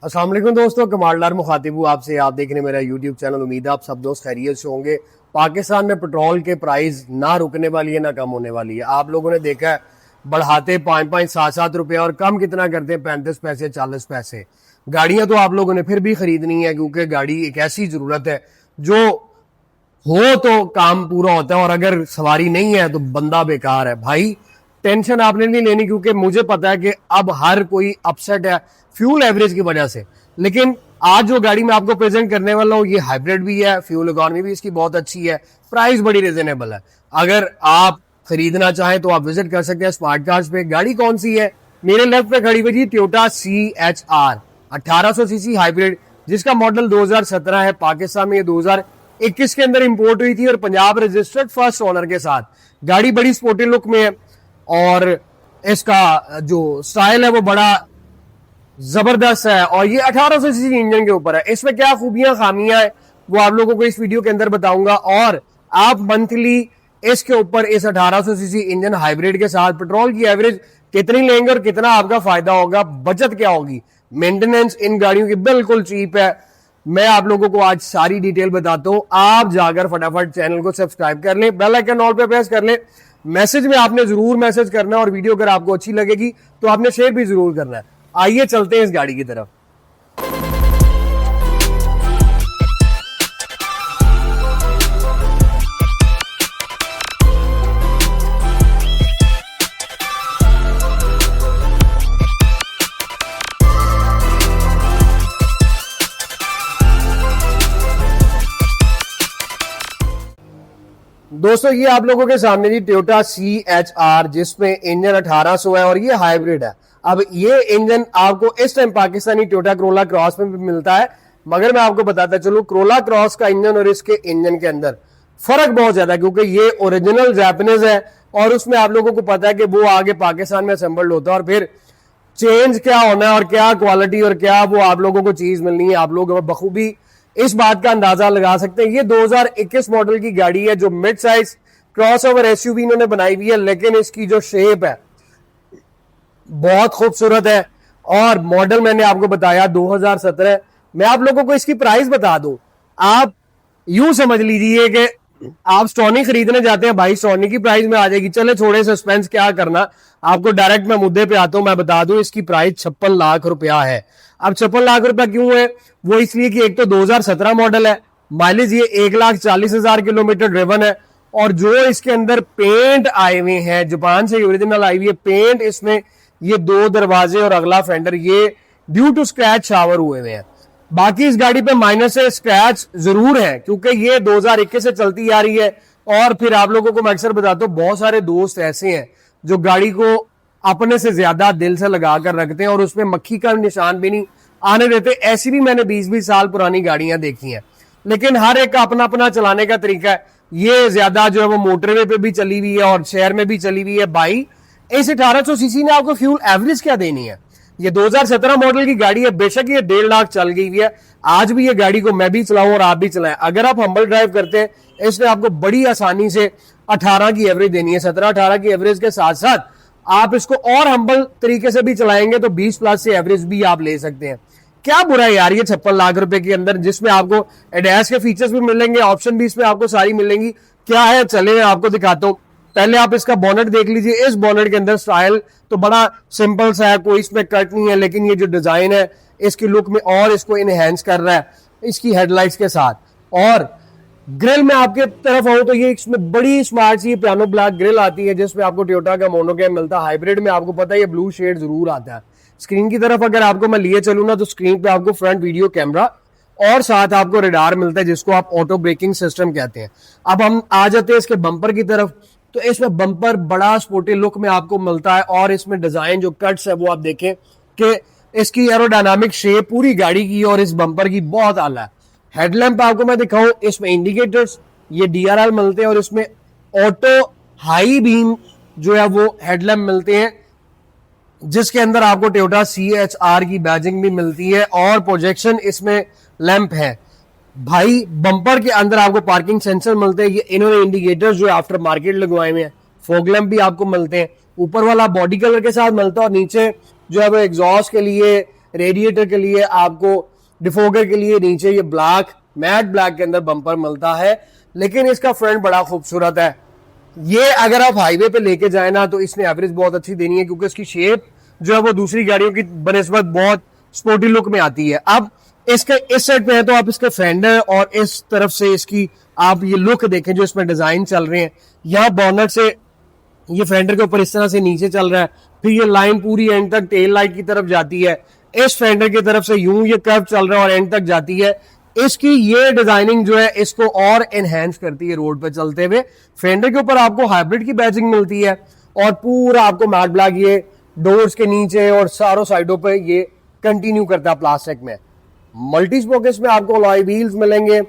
अस्सलाम वालेकुम दोस्तों, कमालदार मुखातिब हूँ आपसे। आप देख रहे हैं मेरा यूट्यूब चैनल। उम्मीद है आप सब दोस्त खैरियत से होंगे। पाकिस्तान में पेट्रोल के प्राइस ना रुकने वाली है ना कम होने वाली है। आप लोगों ने देखा है बढ़ाते 5-5 7-7 रुपए और कम कितना करते हैं 35 पैसे 40 पैसे। गाड़ियां तो आप लोगों ने फिर भी खरीदनी है क्योंकि गाड़ी एक ऐसी जरूरत है जो हो तो काम पूरा होता है और अगर सवारी नहीं है तो बंदा बेकार है। भाई टेंशन आपने नहीं लेनी क्योंकि मुझे पता है कि अब हर कोई अपसेट है फ्यूल एवरेज की वजह से। लेकिन आज जो गाड़ी मैं आपको प्रेजेंट करने वाला हूँ ये हाइब्रिड भी है, फ्यूल इकॉनमी भी इसकी बहुत अच्छी है, प्राइस बड़ी रिजनेबल है। अगर आप खरीदना चाहें तो आप विजिट कर सकते हैं स्मार्ट कार्स पे। गाड़ी कौन सी है? मेरे लेफ्ट पे खड़ी हुई जी टोयोटा CHR 1800 सीसी हाइब्रिड, जिसका मॉडल 2017 है। पाकिस्तान में ये 2021 के अंदर इंपोर्ट हुई थी और पंजाब रजिस्टर्ड फर्स्ट ओनर के साथ। गाड़ी बड़ी स्पोर्टी लुक में है और इसका जो स्टाइल है वो बड़ा जबरदस्त है और ये 1800 सीसी इंजन के ऊपर है। इसमें क्या खूबियां खामियां है वो आप लोगों को इस वीडियो के अंदर बताऊंगा और आप मंथली इसके ऊपर इस 1800 सीसी इंजन हाइब्रिड के साथ पेट्रोल की एवरेज कितनी लेंगे और कितना आपका फायदा होगा, बचत क्या होगी। मेंटेनेंस इन गाड़ियों की बिल्कुल चीप है। मैं आप लोगों को आज सारी डिटेल बताता हूं। आप जाकर फटाफट चैनल को सब्सक्राइब कर लें, बेल आइकन ऑल पे प्रेस कर लें। मैसेज में आपने जरूर मैसेज करना है और वीडियो अगर आपको अच्छी लगेगी तो आपने शेयर भी जरूर करना है। आइए चलते हैं इस गाड़ी की तरफ। दोस्तों ये आप लोगों के सामने जी टोयोटा CHR जिसमें इंजन 1800 है और ये हाइब्रिड है। अब ये इंजन आपको इस time Pakistani Toyota Corolla cross में भी मिलता है, मगर मैं आपको बताता चलूं क्रोला क्रॉस का इंजन और इसके इंजन के अंदर फर्क बहुत ज्यादा है क्योंकि ये ओरिजिनल जापानीज है और उसमें आप लोगों को पता है कि वो आगे पाकिस्तान में असेंबल्ड होता है और फिर चेंज क्या होना है और क्या क्वालिटी और क्या वो आप लोगों को चीज मिलनी है, आप लोग बखूबी इस बात का अंदाजा लगा सकते हैं। ये 2021 मॉडल की गाड़ी है जो mid size cross over SUV इन्होंने बनाई हुई है, लेकिन इसकी जो शेप है बहुत खूबसूरत है और मॉडल मैंने आपको बताया 2017। मैं आप लोगों को इसकी प्राइस बता दूं, आप यूं समझ लीजिए कि आप स्टोनी खरीदने जाते हैं, भाई स्टोनी की प्राइस में आ जाएगी। चले छोड़े सस्पेंस क्या करना, आपको डायरेक्ट मैं मुद्दे पे आता हूं। मैं बता दूं इसकी प्राइस 56 लाख रुपया है। अब 56 लाख रुपया क्यों है? वो इसलिए कि एक तो 2017 मॉडल है, माइलेज ये 1,40,000 किलोमीटर ड्रिवन है और जो इसके अंदर पेंट आए हुए हैं जापान से ओरिजिनल आई हुई है पेंट, इसमें ये 2 दरवाजे और अगला फेंडर ये ड्यू टू स्क्रैच शावर हुए हुए हैं। बाकी इस गाड़ी पे माइनस से स्क्रैच जरूर है क्योंकि ये 2021 से चलती आ रही है। और फिर आप लोगों को मैं अक्सर बताता हूं बहुत सारे दोस्त ऐसे हैं जो गाड़ी को अपने से ज्यादा दिल से लगा कर रखते हैं और उसमें मक्खी का निशान भी नहीं आने देते। ऐसी भी मैंने 20-20 साल पुरानी गाड़ियां देखी हैं, लेकिन हर एक का अपना अपना चलाने का तरीका है। ये ज्यादा जो है वो मोटरवे पे भी चली हुई है और शहर में भी चली हुई है। भाई इस 1800 सीसी ने आपको फ्यूल एवरेज क्या देनी है? ये 2017 मॉडल की गाड़ी है, बेशक ये 1.5 लाख चल गई हुई है। आज भी ये गाड़ी को मैं भी चलाऊं और आप भी चलाएं। अगर आप हम्बल ड्राइव करते हैं इसने आपको बड़ी आसानी से 18 की एवरेज देनी है। 17-18 की एवरेज के साथ साथ आप इसको और हम्बल तरीके से भी चलाएंगे तो 20 प्लस से एवरेज भी आप ले सकते हैं। क्या बुरा है यार ये 56 लाख रुपए के अंदर, जिसमें आपको एडैस के फीचर्स भी मिलेंगे, ऑप्शन भी इसमें आपको सारी मिलेंगी। क्या है चले मैं आपको दिखाता हूँ। पहले आप इसका बोनेट देख लीजिए। इस बोनेट के अंदर स्टाइल तो बड़ा सिंपल सा है, कोई इसमें कट नहीं है, लेकिन ये जो डिजाइन है इसकी लुक में और इसको इनहेंस कर रहा है इसकी हेडलाइट्स के साथ। और ग्रिल में आपके तरफ आऊं तो ये इसमें बड़ी स्मार्ट सी पियानो ब्लैक ग्रिल आती है जिसमें आपको टोयोटा का मोनोकैम मिलता है। हाइब्रिड में आपको पता है ये ब्लू शेड जरूर आता है। स्क्रीन की तरफ अगर आपको मैं लिए चलूं ना तो स्क्रीन पे आपको फ्रंट वीडियो कैमरा और साथ आपको रडार मिलता है जिसको आप ऑटो ब्रेकिंग सिस्टम कहते हैं। अब हम आ जाते हैं इसके बम्पर की तरफ, तो इसमें बम्पर बड़ा स्पोर्टी लुक में आपको मिलता है और इसमें डिजाइन जो कट्स है वो आप देखें कि इसकी एरोडायनामिक शेप पूरी गाड़ी की और इस बम्पर की बहुत आला है। हेडलैम्प आपको मैं दिखाऊं, इसमें इंडिकेटर्स ये DRL मिलते हैं और इसमें ऑटो हाई बीम जो है वो हेडलैम्प मिलते हैं जिसके अंदर आपको टोयोटा CHR की बैजिंग भी मिलती है और प्रोजेक्शन इसमें लैंप है। भाई बम्पर के अंदर आपको पार्किंग सेंसर मिलते हैं। ये इन्होंने इंडिकेटर्स जो आफ्टर मार्केट लगवाए हुए हैं। फॉग लैंप भी आपको मिलते हैं, ऊपर वाला बॉडी कलर के साथ मिलता है और नीचे जो है वो एग्जॉस्ट के लिए रेडिएटर के लिए आपको डिफोगर के लिए नीचे ये ब्लैक मैट ब्लैक के अंदर बम्पर मिलता है, लेकिन इसका फ्रंट बड़ा खूबसूरत है। ये अगर आप हाईवे पे लेके जाए ना तो इसने एवरेज बहुत अच्छी देनी है, क्योंकि इसकी शेप जो है वो दूसरी गाड़ियों की बनिस्बत बहुत स्पोर्टी लुक में आती है। अब इसके इस साइड पे है तो आप इसके फेंडर और इस तरफ से इसकी आप ये लुक देखें जो इसमें डिजाइन चल रहे हैं। यहाँ बॉनट से ये फेंडर के ऊपर इस तरह से नीचे चल रहा है, फिर ये लाइन पूरी एंड तक टेल लाइट की तरफ जाती है, इस फेंडर की तरफ से यूं ये कर्व चल रहा है और एंड तक जाती है। इसकी ये डिजाइनिंग जो है इसको और एनहेंस करती है रोड पे चलते हुए। फेंडर के ऊपर आपको हाइब्रिड की बैजिंग मिलती है और पूरा आपको मैट ब्लैक ये डोर्स के नीचे और चारों साइडों पे ये कंटिन्यू करता है प्लास्टिक में। मल्टी स्पोकेस में आपको अलॉय व्हील्स मिलेंगे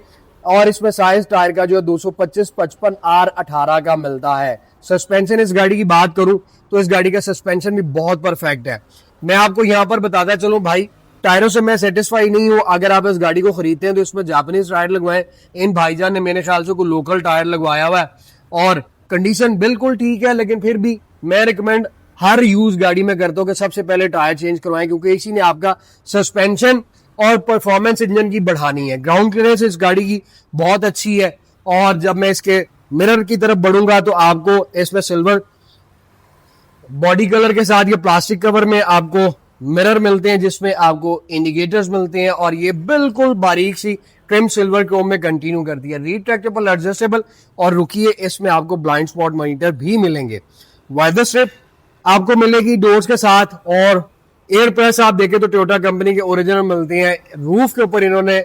और इसमें साइज टायर का जो है 225 55 R18 का मिलता है। सस्पेंशन इस गाड़ी की बात करूं तो इस गाड़ी का सस्पेंशन भी बहुत परफेक्ट है। मैं आपको यहां पर बताता चलूं भाई, टायरों से मैं सेटिस्फाई नहीं हूं। अगर आप इस गाड़ी को खरीदते हैं तो इसमें जापानीज टायर लगवाएं। इन भाईजान ने मेरे ख्याल से कोई लोकल टायर लगवाया हुआ है और कंडीशन बिल्कुल ठीक है, लेकिन फिर भी मैं रिकमेंड हर यूज गाड़ी में करता हूं कि सबसे पहले टायर चेंज करवाएं, क्योंकि इसी ने आपका सस्पेंशन और परफॉर्मेंस इंजन की बढ़ानी है। ग्राउंड क्लियरेंस इस गाड़ी की बहुत अच्छी है और जब मैं इसके मिरर की तरफ बढ़ूंगा तो आपको इसमें सिल्वर बॉडी कलर के साथ ये प्लास्टिक कवर में आपको मिरर मिलते हैं, जिसमें आपको इंडिकेटर्स मिलते हैं और ये बिल्कुल बारीक सी ट्रिम सिल्वर क्रोम में कंटिन्यू करती है। रिट्रैक्टेबल, एडजस्टेबल और रुकिए इसमें आपको ब्लाइंड स्पॉट मॉनिटर भी मिलेंगे। वाइडर स्ट्रिप आपको मिलेगी डोर्स के साथ और एयर प्रेस आप देखें तो टोयोटा कंपनी के ओरिजिनल मिलते हैं। रूफ के ऊपर इन्होंने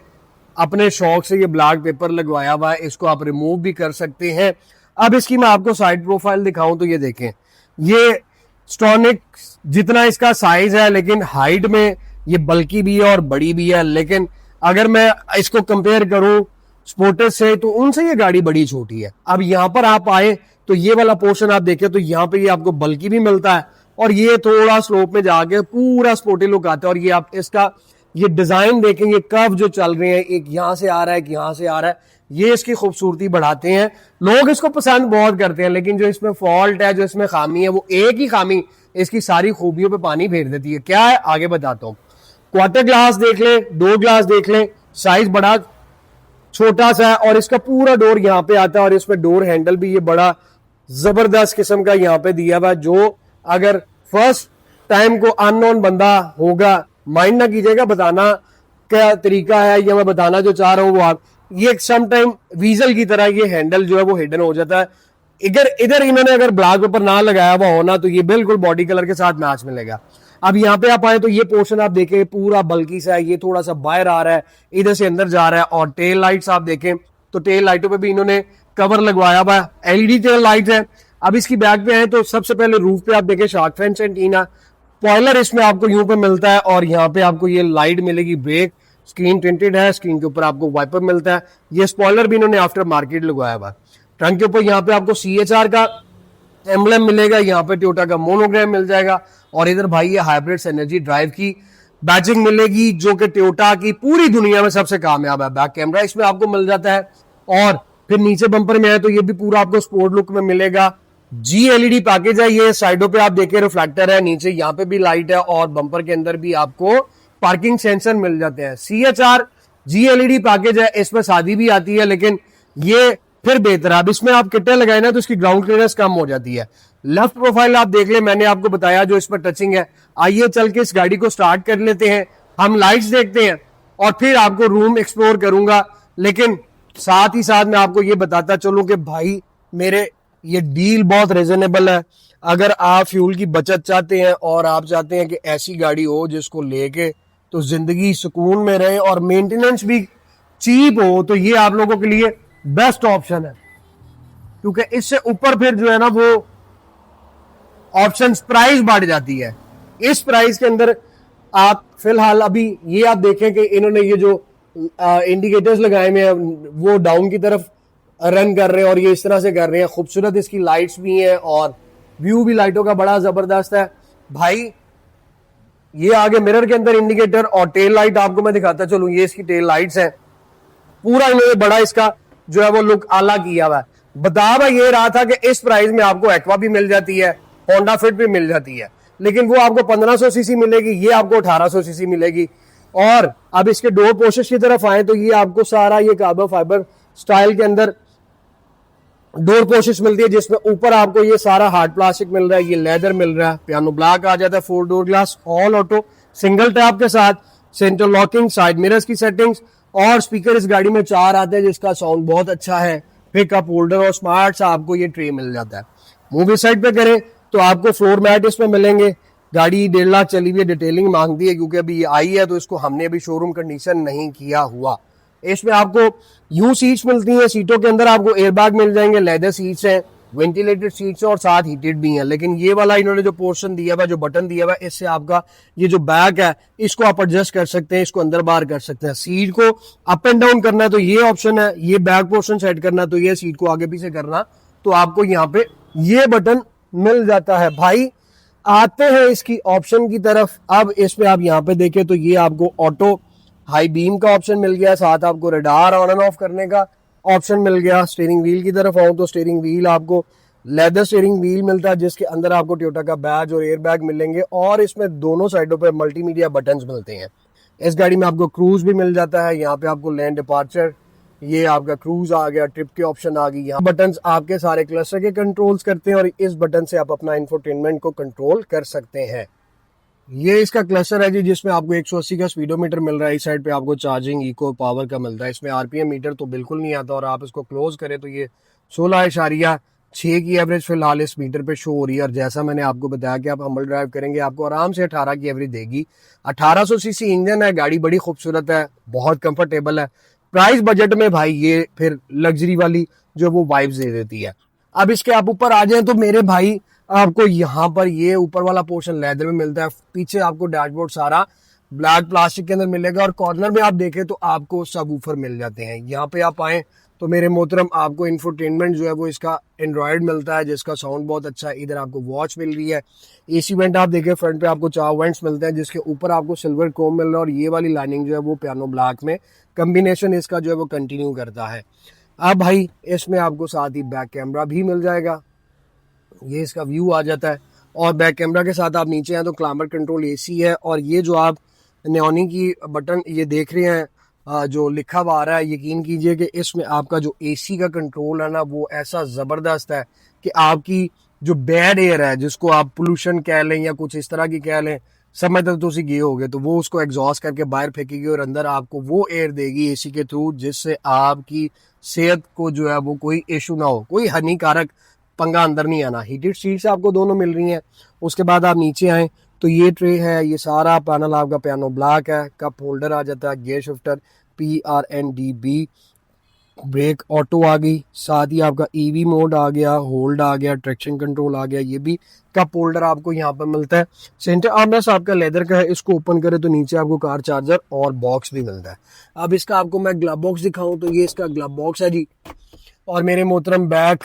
अपने शौक से ये ब्लैक पेपर लगवाया हुआ है, इसको आप रिमूव भी कर सकते हैं। अब इसकी मैं आपको साइड प्रोफाइल दिखाऊं तो ये देखें, ये स्टॉनिक जितना इसका साइज है लेकिन हाइट में ये बल्कि भी है और बड़ी भी है, लेकिन अगर मैं इसको कंपेयर करूं स्पोर्टर से तो उनसे ये गाड़ी बड़ी छोटी है। अब यहां पर आप आए तो ये वाला पोर्शन आप देखें तो यहाँ पे ये आपको बल्कि भी मिलता है और ये थोड़ा स्लोप में जाके पूरा स्पोर्टी लुक आता है। और ये आप इसका ये डिजाइन देखेंगे, कर्व जो चल रहे हैं, एक यहां से आ रहा है, एक यहां से आ रहा है, ये इसकी खूबसूरती बढ़ाते हैं। लोग इसको पसंद बहुत करते हैं, लेकिन जो इसमें फॉल्ट है, जो इसमें खामी है, वो एक ही खामी इसकी सारी खूबियों पे पानी फेर देती है। क्या है आगे बताता हूं। क्वार्टर ग्लास देख ले, डोर ग्लास देख ले, साइज बड़ा छोटा सा है और इसका पूरा डोर यहाँ पे आता है और इसमें डोर हैंडल भी ये बड़ा जबरदस्त किस्म का यहाँ पे दिया हुआ, जो अगर फर्स्ट टाइम को अननोन बंदा होगा माइंड ना कीजिएगा, बताना क्या तरीका है या मैं बताना जो चाह रहा हूँ वो आप, ये सम टाइम वीजल की तरह ये हैंडल जो है वो हिडन हो जाता है। इधर इन्होंने अगर ब्लैक पेपर ना लगाया हुआ होना तो ये बिल्कुल बॉडी कलर के साथ मैच मिलेगा। अब यहाँ पे आप आए तो ये पोर्शन आप देखें पूरा बल्कि सा है, ये थोड़ा सा बाहर आ रहा है, इधर से अंदर जा रहा है। और टेल लाइट्स आप देखें तो टेल लाइटों पे भी इन्होंने कवर लगवाया हुआ है, एलईडी टेल लाइट है। अब इसकी बैक पे है तो सबसे पहले रूफ पे आप देखें शार्क फिन एंटीना, स्पॉइलर इसमें आपको यूं पे मिलता है और यहाँ पे आपको ये लाइट मिलेगी, ब्रेक स्क्रीन टिंटेड है, स्क्रीन के ऊपर आपको वाइपर मिलता है। ये स्पॉइलर भी इन्होंने आफ्टर मार्केट लगवाया हुआ। ट्रंक के ऊपर यहाँ पे आपको CHR का एम्बलम मिलेगा, यहाँ पे टोयोटा का मोनोग्राम मिल जाएगा और इधर भाई ये हाइब्रिड एनर्जी ड्राइव की बैजिंग मिलेगी, जो कि टोयोटा की पूरी दुनिया में सबसे कामयाब है। बैक कैमरा इसमें आपको मिल जाता है और फिर नीचे बम्पर में है तो ये भी पूरा आपको स्पोर्ट लुक में मिलेगा। GLED पैकेज है, ये साइडों पे आप देखिए रिफ्लेक्टर है, नीचे यहाँ पे भी लाइट है और बम्पर के अंदर भी आपको पार्किंग सेंसर मिल जाते हैं। CHR GLED पैकेज है, इसमें शादी भी आती है, लेकिन ये फिर बेहतर है। अब इसमें आप किट्टे लगाए ना तो इसकी ग्राउंड क्लियरेंस कम हो जाती है। लेफ्ट प्रोफाइल आप देख ले, मैंने आपको बताया जो इसमें टचिंग है। आइए चल के इस गाड़ी को स्टार्ट कर लेते हैं, हम लाइट्स देखते हैं और फिर आपको रूम एक्सप्लोर करूंगा। लेकिन साथ ही साथ मैं आपको ये बताता चलूं कि भाई मेरे ये डील बहुत रिजनेबल है। अगर आप फ्यूल की बचत चाहते हैं और आप चाहते हैं कि ऐसी गाड़ी हो जिसको लेके तो जिंदगी सुकून में रहे और मेंटेनेंस भी चीप हो, तो ये आप लोगों के लिए बेस्ट ऑप्शन है, क्योंकि इससे ऊपर फिर जो है ना वो ऑप्शन प्राइस बढ़ जाती है। इस प्राइस के अंदर आप फिलहाल अभी ये आप देखें कि इन्होंने ये जो इंडिकेटर्स लगाए हुए हैं वो डाउन की तरफ रन कर रहे हैं और ये इस तरह से कर रहे हैं। खूबसूरत इसकी लाइट्स भी हैं और व्यू भी लाइटों का बड़ा जबरदस्त है भाई। ये आगे मिरर के अंदर इंडिकेटर और टेल लाइट आपको मैं दिखाता चलूं, ये इसकी टेल लाइट्स हैं। पूरा इन्होंने बड़ा इसका जो है वो लुक आला किया हुआ है। बता ये रहा था कि इस प्राइस में आपको एक्वा भी मिल जाती है, होंडा फिट भी मिल जाती है, लेकिन वो आपको 1500 सीसी मिलेगी, ये आपको 1800 सीसी मिलेगी। और अब इसके डोर पोर्शंस की तरफ आए तो ये आपको सारा ये कार्बन फाइबर स्टाइल के अंदर डोर पोर्शंस मिलती है, जिसमें ऊपर आपको ये सारा हार्ड प्लास्टिक मिल रहा है, ये लेदर मिल रहा है, पियानो ब्लैक आ जाता है, 4 door glass, all auto, single tap के साथ, सेंटर लॉकिंग, साइड मिरर्स की सेटिंग्स, और स्पीकर इस गाड़ी में 4 आते हैं जिसका साउंड बहुत अच्छा है, पिकअप होल्डर और स्मार्ट सा आपको ये ट्रे मिल जाता है। मूवी साइड पे करें तो आपको फ्लोर मैट इसमें मिलेंगे। गाड़ी 1.5 लाख चली हुई है, डिटेलिंग मांगती है क्योंकि अभी ये आई है तो इसको हमने अभी शोरूम कंडीशन नहीं किया हुआ। इसमें आपको यू सीट्स मिलती हैं, सीटों के अंदर आपको एयरबैग मिल जाएंगे, लेदर सीट्स हैं, वेंटिलेटेड सीट्स हैं और साथ हीटेड भी हैं। लेकिन ये वाला इन्होंने जो पोर्शन दिया हुआ, जो बटन दिया हुआ, इससे आपका ये जो बैक है इसको आप एडजस्ट कर सकते हैं, इसको अंदर बाहर कर सकते हैं। सीट को अप एंड डाउन करना है तो ये ऑप्शन है, ये बैक पोर्शन सेट करना है तो ये, सीट को आगे पीछे करना तो आपको यहाँ पे ये बटन मिल जाता है। भाई आते हैं इसकी ऑप्शन की तरफ। अब इसमें आप यहाँ पे देखें तो ये आपको ऑटो हाई बीम का ऑप्शन मिल गया, साथ आपको रडार ऑन एंड ऑफ करने का ऑप्शन मिल गया। स्टीयरिंग व्हील की तरफ आऊं तो स्टीयरिंग व्हील आपको लेदर स्टीयरिंग व्हील मिलता है, जिसके अंदर आपको टोयोटा का बैज और एयर बैग मिलेंगे, और इसमें दोनों साइडों पे मल्टीमीडिया बटन्स मिलते हैं। इस गाड़ी में आपको क्रूज भी मिल जाता है, यहाँ पे आपको लैंड डिपार्चर, ये आपका क्रूज आ गया, ट्रिप के ऑप्शन आ गई। यहाँ बटन्स आपके सारे क्लस्टर के कंट्रोल्स करते हैं और इस बटन से आप अपना इंफोटेनमेंट को कंट्रोल कर सकते हैं। ये इसका क्लस्टर है जी, जिसमें आपको 180 का स्पीडोमीटर मिल रहा है। इस साइड पे आपको चार्जिंग इको पावर का मिलता है। इसमें आरपीएम मीटर तो बिल्कुल नहीं आता, और आप इसको क्लोज करें तो ये 16.6 की एवरेज फिलहाल इस मीटर पे शो हो रही है। और जैसा मैंने आपको बताया कि आप हम्बल ड्राइव करेंगे आपको आराम से 18 की एवरेज देगी। 1800 सीसी इंजन है, गाड़ी बड़ी खूबसूरत है, बहुत कंफर्टेबल है। प्राइस बजट में भाई ये फिर लग्जरी वाली जो वो वाइब्स दे देती है। अब इसके आप ऊपर आ जाए तो मेरे भाई आपको यहाँ पर ये ऊपर वाला पोर्शन लेदर में मिलता है, पीछे आपको डैशबोर्ड सारा ब्लैक प्लास्टिक के अंदर मिलेगा, और कॉर्नर में आप देखें तो आपको सबवूफर मिल जाते हैं। यहाँ पे आप आए तो मेरे मोहतरम आपको इंफोटेनमेंट जो है वो इसका एंड्रॉयड मिलता है, जिसका साउंड बहुत अच्छा है। इधर आपको वॉच मिल रही है। एसी वेंट आप देखें, फ्रंट पे आपको 4 वेंट्स मिलते हैं, जिसके ऊपर आपको सिल्वर क्रोम मिल रहा है, और ये वाली लाइनिंग जो है वो पियानो ब्लैक में कम्बिनेशन इसका जो है वो कंटिन्यू करता है। अब भाई इसमें आपको साथ ही बैक कैमरा भी मिल जाएगा, ये इसका व्यू आ जाता है। और बैक कैमरा के साथ आप नीचे हैं तो क्लाइमेट कंट्रोल एसी है, और ये जो आप नियोनी की बटन ये देख रहे हैं जो लिखा हुआ आ रहा है, यकीन कीजिए कि इसमें आपका जो एसी का कंट्रोल है ना वो ऐसा ज़बरदस्त है कि आपकी जो बैड एयर है, जिसको आप पोल्यूशन कह लें या कुछ इस तरह की कह लें, समय तक तो उसी गए होगे, तो वो उसको एग्जॉस्ट करके बाहर फेंकेगी और अंदर आपको वो एयर देगी एसी के थ्रू, जिससे आपकी सेहत को जो है वो कोई इशू ना हो, कोई हानिकारक पंगा अंदर नहीं आना। हीटेड सीट्स आपको दोनों मिल रही हैं। उसके बाद आप नीचे आए तो ये ट्रे है, ये सारा पैनल आपका पियानो ब्लैक है, कप होल्डर आ जाता है, gear shifter PRNDB, brake auto आ गई, साथ ही आपका EV मोड आ गया, होल्ड आ गया, ट्रैक्शन कंट्रोल आ गया, ये भी कप होल्डर आपको यहाँ पर मिलता है। सेंटर आर्मरेस्ट आपका लेदर का है, इसको ओपन करें तो नीचे आपको कार चार्जर और बॉक्स भी मिलता है। अब इसका आपको मैं ग्लव बॉक्स दिखाऊं तो ये इसका ग्लव बॉक्स है जी, और मेरे मोहतरम बैक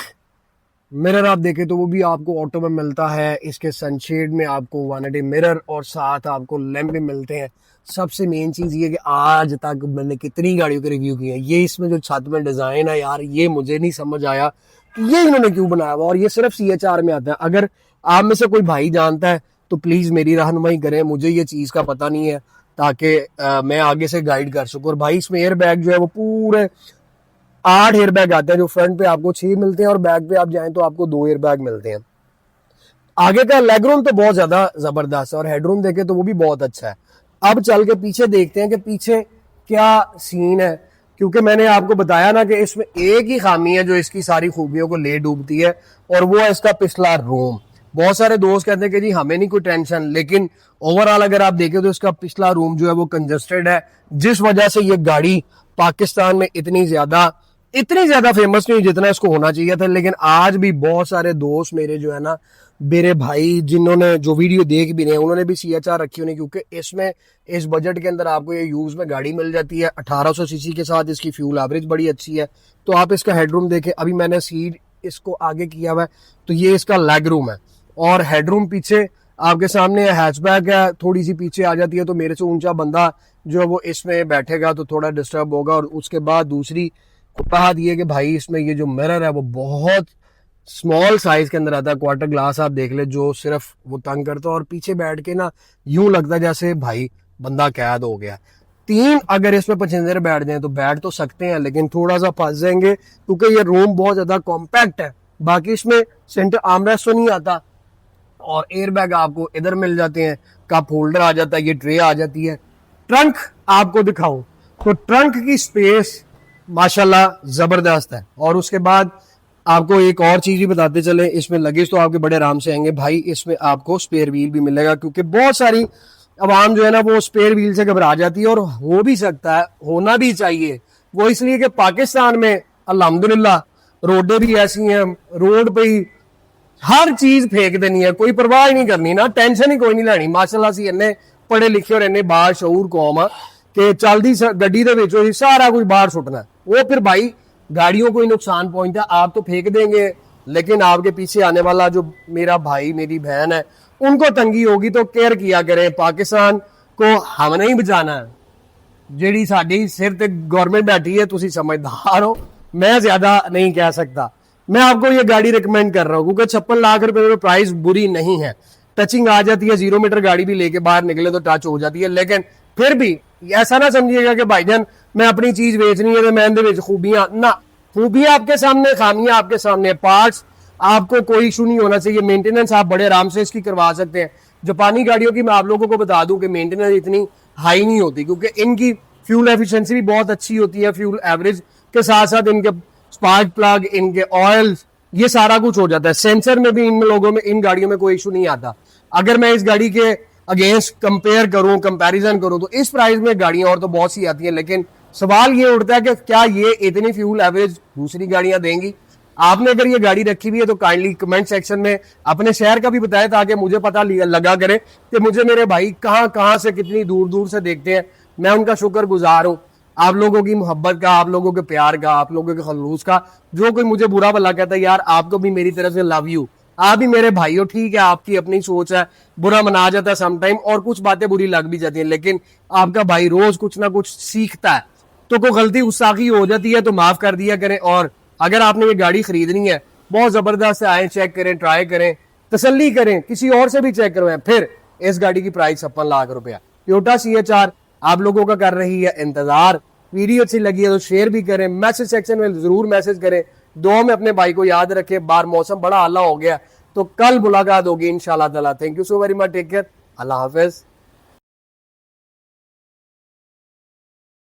मिरर आप देखें तो वो भी आपको ऑटो में मिलता है। इसके सनशेड में आपको 180 मिरर और साथ आपको लैंप भी मिलते हैं। सबसे मेन चीज़ ये कि आज तक मैंने कितनी गाड़ियों के रिव्यू किए हैं, ये इसमें जो छत में डिज़ाइन है यार, ये मुझे नहीं समझ आया कि ये इन्होंने क्यों बनाया हुआ, और ये सिर्फ CHR में आता है। अगर आप में से कोई भाई जानता है तो प्लीज़ मेरी रहनुमाई करें, मुझे ये चीज़ का पता नहीं है, ताकि मैं आगे से गाइड कर सकूँ। और भाई इसमें एयर बैग जो है वो पूरे 8 एयर बैग आते हैं, जो फ्रंट पे आपको 6 मिलते हैं और बैक पे आप जाएं तो आपको 2 एयर बैग मिलते हैं। आगे का लेग रूम तो बहुत ज्यादा जबरदस्त है, और हेडरूम देखें तो वो भी बहुत अच्छा है। अब चल के पीछे देखते हैं कि पीछे क्या सीन है, क्योंकि मैंने आपको बताया ना कि इसमें एक ही खामी है जो इसकी सारी खूबियों को ले डूबती है, और वो है इसका पिछला रूम। बहुत सारे दोस्त कहते हैं कि जी हमें नहीं कोई टेंशन, लेकिन ओवरऑल अगर आप देखें तो इसका पिछला रूम जो है वो कंजस्टेड है, जिस वजह से ये गाड़ी पाकिस्तान में इतनी ज्यादा फेमस नहीं जितना इसको होना चाहिए था। लेकिन आज भी बहुत सारे दोस्त मेरे जो है ना, मेरे भाई जिन्होंने जो वीडियो देख भी रहे हैं, उन्होंने भी CHR रखी होनी, क्योंकि इसमें इस बजट के अंदर आपको ये यूज में गाड़ी मिल जाती है। 1800 सीसी के साथ इसकी फ्यूल एवरेज बड़ी अच्छी है। तो आप इसका हेडरूम देखें, अभी मैंने सीट इसको आगे किया हुआ है तो ये इसका लेग रूम है, और हेडरूम पीछे आपके सामने हैचबैक है, थोड़ी सी पीछे आ जाती है, तो मेरे से ऊंचा बंदा जो है वो इसमें बैठेगा तो थोड़ा डिस्टर्ब होगा। और उसके बाद दूसरी बात ये कि भाई इसमें ये जो मिरर है वो बहुत स्मॉल साइज के अंदर आता है, क्वार्टर ग्लास आप देख ले, जो सिर्फ वो तंग करता है और पीछे बैठ के ना यूं लगता है जैसे भाई बंदा कैद हो गया। 3 अगर इसमें पैसेंजर बैठ जाए तो बैठ तो सकते हैं, लेकिन थोड़ा सा फंस जाएंगे क्योंकि ये रूम बहुत ज्यादा कॉम्पैक्ट है। बाकी इसमें सेंटर आर्मरेस्ट तो नहीं आता, और एयर बैग आपको इधर मिल जाते हैं, कप होल्डर आ जाता है, ये ट्रे आ जाती है। ट्रंक आपको दिखाऊं तो ट्रंक की स्पेस माशाल्लाह जबरदस्त है। और उसके बाद आपको एक और चीज भी बताते चले, इसमें लगेज तो आपके बड़े आराम से आएंगे भाई। इसमें आपको स्पेयर व्हील भी मिलेगा, क्योंकि बहुत सारी आवाम जो है ना वो स्पेयर व्हील से घबरा जाती है, और हो भी सकता है, होना भी चाहिए। वो इसलिए कि पाकिस्तान में अल्हम्दुलिल्लाह रोडें भी ऐसी हैं, रोड पे ही हर चीज फेंक देनी है, कोई परवाह ही नहीं करनी ना, टेंशन ही कोई नहीं लेनी। माशाल्लाह सी इन्ने पढ़े लिखे और इन्ने बाशऊर कौम आ कि चलदी गड्डी दे विचों ही सारा कुछ बाहर सुटना है। वो फिर भाई गाड़ियों को ही नुकसान पहुंचता है। आप तो फेंक देंगे, लेकिन आपके पीछे आने वाला जो मेरा भाई मेरी बहन है उनको तंगी होगी, तो केयर किया करें। पाकिस्तान को हमने ही बचाना है, ਜਿਹੜੀ ਸਾਡੀ सिर ਤੇ गवर्नमेंट बैठी है, तुसी समझदार हो, मैं ज्यादा नहीं कह सकता। मैं आपको ये गाड़ी रिकमेंड कर रहा हूँ क्योंकि 56 लाख रुपए में प्राइस बुरी नहीं है। टचिंग आ जाती है, 0 मीटर गाड़ी भी लेके बाहर निकले तो टच हो जाती है, लेकिन फिर भी ऐसा ना समझिएगा कि भाईजान मैं अपनी चीज बेचनी है तो मैं इनके विच खूबियां ना, खूबियां आपके सामने, खामियां आपके सामने। पार्ट्स आपको कोई इशू नहीं होना चाहिए, मेंटेनेंस आप बड़े आराम से इसकी करवा सकते हैं। जापानी गाड़ियों की मैं आप लोगों को बता दूं कि मेंटेनेंस इतनी हाई नहीं होती, क्योंकि इनकी फ्यूल एफिशिएंसी भी बहुत अच्छी होती है। फ्यूल एवरेज के साथ साथ इनके स्पार्क प्लग, इनके ऑयल्स, ये सारा कुछ हो जाता है। सेंसर में भी इन लोगों में, इन गाड़ियों में कोई इशू नहीं आता। अगर मैं इस गाड़ी के अगेंस्ट कंपेयर करूं, कंपैरिजन करूं, तो इस प्राइस में गाड़ियां और तो बहुत सी आती हैं, लेकिन सवाल ये उठता है कि क्या ये इतनी फ्यूल एवरेज दूसरी गाड़ियां देंगी। आपने अगर ये गाड़ी रखी हुई है तो काइंडली कमेंट सेक्शन में अपने शहर का भी बताएं, ताकि मुझे पता लगा करे कि मुझे मेरे भाई कहां कहां से कितनी दूर दूर से देखते हैं। मैं उनका शुक्रगुजार हूं, आप लोगों की मोहब्बत का, आप लोगों के प्यार का, आप लोगों के खलूस का। जो कोई मुझे बुरा भला कहता है, यार आपको भी मेरी तरफ से लव यू, आप भी मेरे भाई हो, ठीक है, आपकी अपनी सोच है, बुरा मना जाता है समटाइम और कुछ बातें बुरी लग भी जाती हैं, लेकिन आपका भाई रोज कुछ ना कुछ सीखता है। तो कोई गलती गुस्ताखी हो जाती है तो माफ कर दिया करें। और अगर आपने ये गाड़ी खरीदनी है, बहुत जबरदस्त है, आए चेक करें, ट्राई करें, तसल्ली करें, किसी और से भी चेक करवाएं। फिर इस गाड़ी की प्राइस 56 लाख रुपया टोयोटा CHR आप लोगों का कर रही है इंतजार। वीडियो अच्छी लगी है तो शेयर भी करें, मैसेज सेक्शन में जरूर मैसेज करें। दुआ में अपने भाई को याद रखें। बाहर मौसम बड़ा आला हो गया, तो कल मुलाकात होगी इंशाल्लाह ताला। Thank you so very much, take care, Allah Hafiz.